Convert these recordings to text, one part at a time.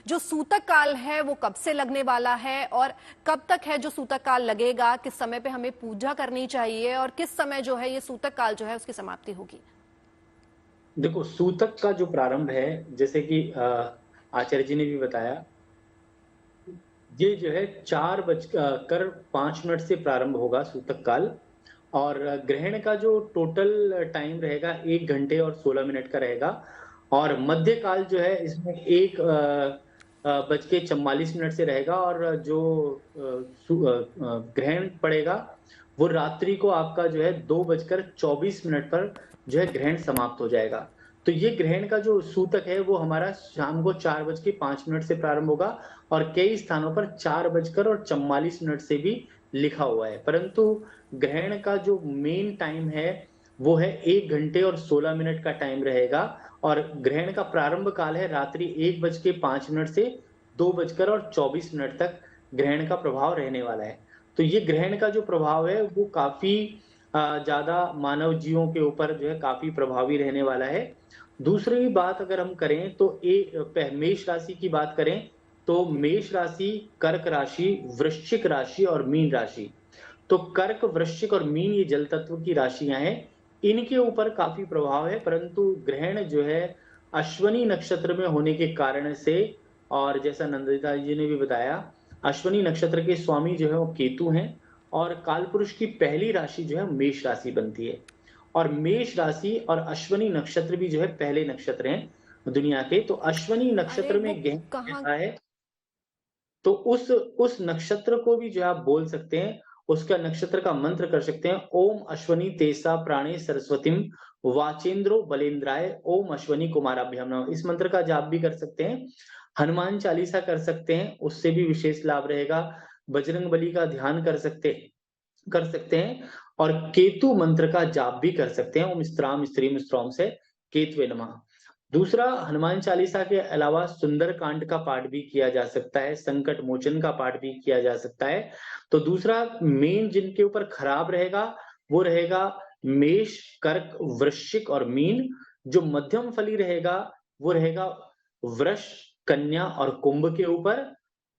जो सूतक काल है वो कब से लगने वाला है और कब तक है जो सूतक काल लगेगा? किस समय पे हमें पूजा करनी चाहिए और किस समय जो है ये सूतक काल जो है उसकी समाप्ति होगी? देखो, सूतक का जो प्रारंभ है, जैसे कि आचार्य जी ने भी बताया, ये जो है 4 बज कर 5 मिनट से प्रारंभ होगा सूतक काल। और ग्रहण का जो टोटल टाइम रहेगा 1 घंटे और 16 मिनट का रहेगा। और मध्य काल जो है इसमें 1 बज के 44 मिनट से रहेगा। और जो ग्रहण पड़ेगा वो रात्रि को आपका जो है 2 बजकर 24 मिनट पर जो है ग्रहण समाप्त हो जाएगा। तो ये ग्रहण का जो सूतक है वो हमारा शाम को 4 बज के 5 मिनट से प्रारंभ होगा। और कई स्थानों पर 4 बजकर और 44 मिनट से भी लिखा हुआ है। परंतु ग्रहण का जो मेन टाइम है वो है 1 घंटे और 16 मिनट का टाइम रहेगा। और ग्रहण का प्रारंभ काल है रात्रि 1 बज के 5 मिनट से 2 बजकर और 24 मिनट तक ग्रहण का प्रभाव रहने वाला है। तो ये ग्रहण का जो प्रभाव है वो काफी ज्यादा मानव जीवों के ऊपर जो है काफी प्रभावी रहने वाला है। दूसरी बात अगर हम करें तो मेष राशि की बात करें तो मेष राशि, कर्क राशि, वृश्चिक राशि और मीन राशि। तो कर्क, वृश्चिक और मीन ये जल तत्व की राशियां हैं। इनके ऊपर काफी प्रभाव है, परंतु ग्रहण जो है अश्वनी नक्षत्र में होने के कारण से, और जैसा नंदिता जी ने भी बताया, अश्वनी नक्षत्र के स्वामी जो है वो केतु हैं। और कालपुरुष की पहली राशि जो है मेष राशि बनती है। और मेष राशि और अश्वनी नक्षत्र भी जो है पहले नक्षत्र हैं दुनिया के। तो अश्वनी अरे नक्षत्र वो में ग्रहण कहाँ? कैसा है, तो उस नक्षत्र को भी जो आप बोल सकते हैं, उसका नक्षत्र का मंत्र कर सकते हैं, ओम अश्वनी तेसा प्राणे सरस्वतीम वाचेंद्रो बलेंद्राय ओम अश्वनी कुमाराभ्याम नमः। इस मंत्र का जाप भी कर सकते हैं। हनुमान चालीसा कर सकते हैं, उससे भी विशेष लाभ रहेगा। बजरंग बली का ध्यान कर सकते हैं। और केतु मंत्र का जाप भी कर सकते हैं, ओम स्त्राम स्त्रीम स्त्रौम से केतुवे नमः। दूसरा, हनुमान चालीसा के अलावा सुंदर कांड का पाठ भी किया जा सकता है, संकट मोचन का पाठ भी किया जा सकता है। तो दूसरा मेन जिनके ऊपर खराब रहेगा वो रहेगा मेष, कर्क, वृश्चिक और मीन। जो मध्यम फली रहेगा वो रहेगा वृष, कन्या और कुंभ के ऊपर।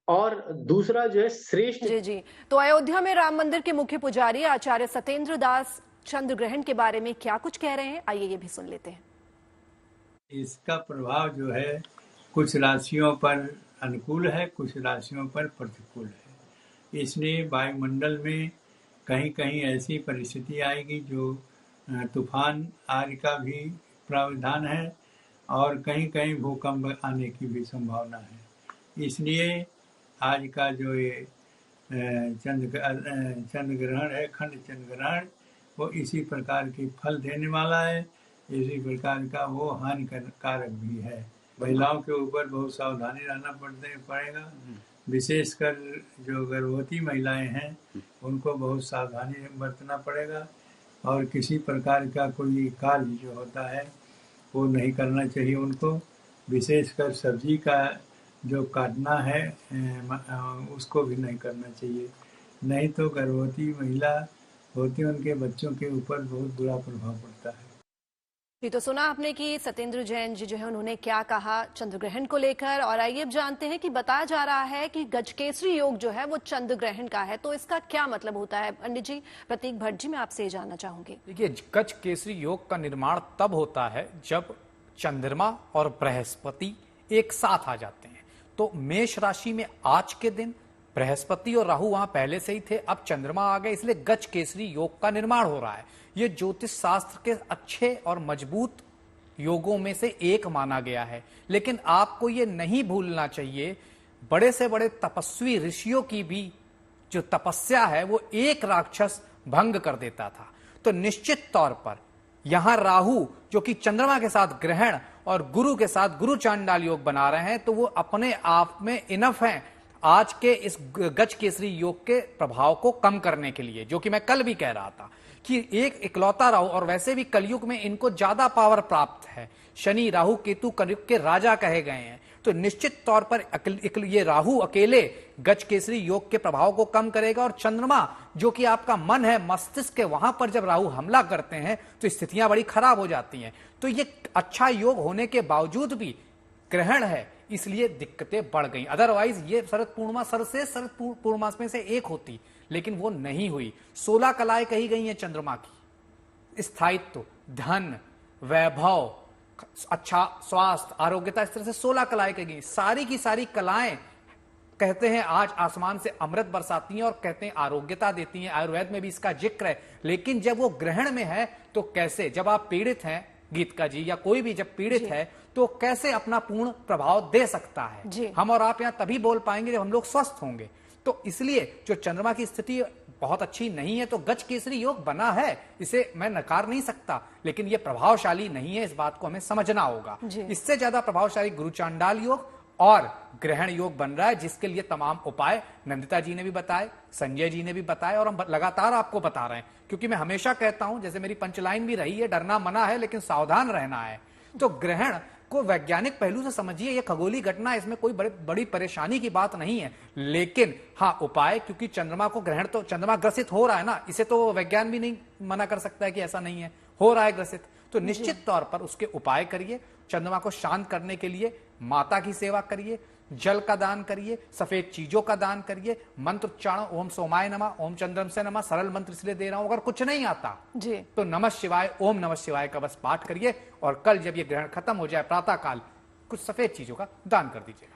और दूसरा जो है श्रेष्ठ। जी जी। तो अयोध्या में राम मंदिर के मुख्य पुजारी आचार्य सत्येंद्र दास चंद्र ग्रहण के बारे में क्या कुछ कह रहे हैं, आइए ये भी सुन लेते हैं। इसका प्रभाव जो है कुछ राशियों पर अनुकूल है, कुछ राशियों पर प्रतिकूल है। इसलिए वायुमंडल में कहीं कहीं ऐसी परिस्थिति आएगी जो तूफान आदि का भी प्रावधान है, और कहीं कहीं भूकंप आने की भी संभावना है। इसलिए आज का जो ये चंद्र ग्रहण है, खंड चंद्र ग्रहण, वो इसी प्रकार की फल देने वाला है। इसी प्रकार का वो हानिकारक भी है। महिलाओं के ऊपर बहुत सावधानी रहना पड़ेगा। विशेषकर जो गर्भवती महिलाएं हैं उनको बहुत सावधानी बरतना पड़ेगा। और किसी प्रकार का कोई कार्य जो होता है वो नहीं करना चाहिए उनको। विशेषकर सब्जी का जो काटना है उसको भी नहीं करना चाहिए। नहीं तो गर्भवती महिला होती, उनके बच्चों के ऊपर बहुत बुरा प्रभाव पड़ता है। जी, तो सुना आपने कि सत्येंद्र जैन जी जो है उन्होंने क्या कहा चंद्र ग्रहण को लेकर। और आइए अब जानते हैं कि बताया जा रहा है कि गजकेसरी योग जो है वो चंद्र ग्रहण का है, तो इसका क्या मतलब होता है? पंडित जी प्रतीक भट्ट जी, मैं आपसे ये जानना चाहूंगी। देखिए, गजकेसरी योग का निर्माण तब होता है जब चंद्रमा और बृहस्पति एक साथ आ जाते हैं। तो मेष राशि में आज के दिन बृहस्पति और राहु वहां पहले से ही थे, अब चंद्रमा आ गए, इसलिए गजकेसरी योग का निर्माण हो रहा है। ये ज्योतिष शास्त्र के अच्छे और मजबूत योगों में से एक माना गया है। लेकिन आपको ये नहीं भूलना चाहिए, बड़े से बड़े तपस्वी ऋषियों की भी जो तपस्या है वो एक राक्षस भंग कर देता था। तो निश्चित तौर पर यहां राहु जो कि चंद्रमा के साथ ग्रहण और गुरु के साथ गुरु चांडाल योग बना रहे हैं, तो वो अपने आप में इनफ हैं आज के इस गजकेसरी योग के प्रभाव को कम करने के लिए। जो कि मैं कल भी कह रहा था कि एक इकलौता राहु, और वैसे भी कलयुग में इनको ज्यादा पावर प्राप्त है। शनि, राहु, केतु कलयुग के राजा कहे गए हैं। तो निश्चित तौर पर ये राहु अकेले गजकेसरी योग के प्रभाव को कम करेगा। और चंद्रमा जो कि आपका मन है, मस्तिष्क के, वहां पर जब राहु हमला करते हैं तो स्थितियां बड़ी खराब हो जाती हैं। तो ये अच्छा योग होने के बावजूद भी ग्रहण है, इसलिए दिक्कतें बढ़ गई। अदरवाइज ये शरद पूर्णिमा शरद पूर्णिमा में से एक होती, लेकिन वो नहीं हुई। 16 कलाएं कही गई हैं चंद्रमा की, स्थायित्व, धन, वैभव, अच्छा स्वास्थ्य, आरोग्यता, इस तरह से 16 कलाएं कही गई। सारी की सारी कलाएं कहते हैं आज आसमान से अमृत बरसाती हैं और कहते हैं आरोग्यता देती हैं। आयुर्वेद में भी इसका जिक्र है। लेकिन जब वो ग्रहण में है तो कैसे, जब आप पीड़ित हैं गीतिका जी या कोई भी जब पीड़ित है तो कैसे अपना पूर्ण प्रभाव दे सकता है। हम और आप यहां तभी बोल पाएंगे जब हम लोग स्वस्थ होंगे। तो इसलिए जो चंद्रमा की स्थिति बहुत अच्छी नहीं है तो गज केसरी योग बना है, इसे मैं नकार नहीं सकता, लेकिन यह प्रभावशाली नहीं है, इस बात को हमें समझना होगा। इससे ज्यादा प्रभावशाली गुरु चांडाल योग और ग्रहण योग बन रहा है, जिसके लिए तमाम उपाय नंदिता जी ने भी बताए, संजय जी ने भी बताए और हम लगातार आपको बता रहे हैं। क्योंकि मैं हमेशा कहता हूं, जैसे मेरी पंचलाइन भी रही है, डरना मना है लेकिन सावधान रहना है। तो ग्रहण को वैज्ञानिक पहलू से समझिए, यह खगोलीय घटना है, इसमें कोई बड़ी परेशानी की बात नहीं है। लेकिन हाँ उपाय, क्योंकि चंद्रमा को ग्रहण, तो चंद्रमा ग्रसित हो रहा है ना, इसे तो वैज्ञान भी नहीं मना कर सकता है कि ऐसा नहीं है, हो रहा है ग्रसित, तो निश्चित तौर पर उसके उपाय करिए। चंद्रमा को शांत करने के लिए माता की सेवा करिए, जल का दान करिए, सफेद चीजों का दान करिए, मंत्र उच्चारण ओम सोमाय नमः, ओम चंद्रम से नमः, सरल मंत्र इसलिए दे रहा हूं, अगर कुछ नहीं आता तो नमः शिवाय, ओम नमः शिवाय का बस पाठ करिए। और कल जब ये ग्रहण खत्म हो जाए प्रातः काल, कुछ सफेद चीजों का दान कर दीजिएगा।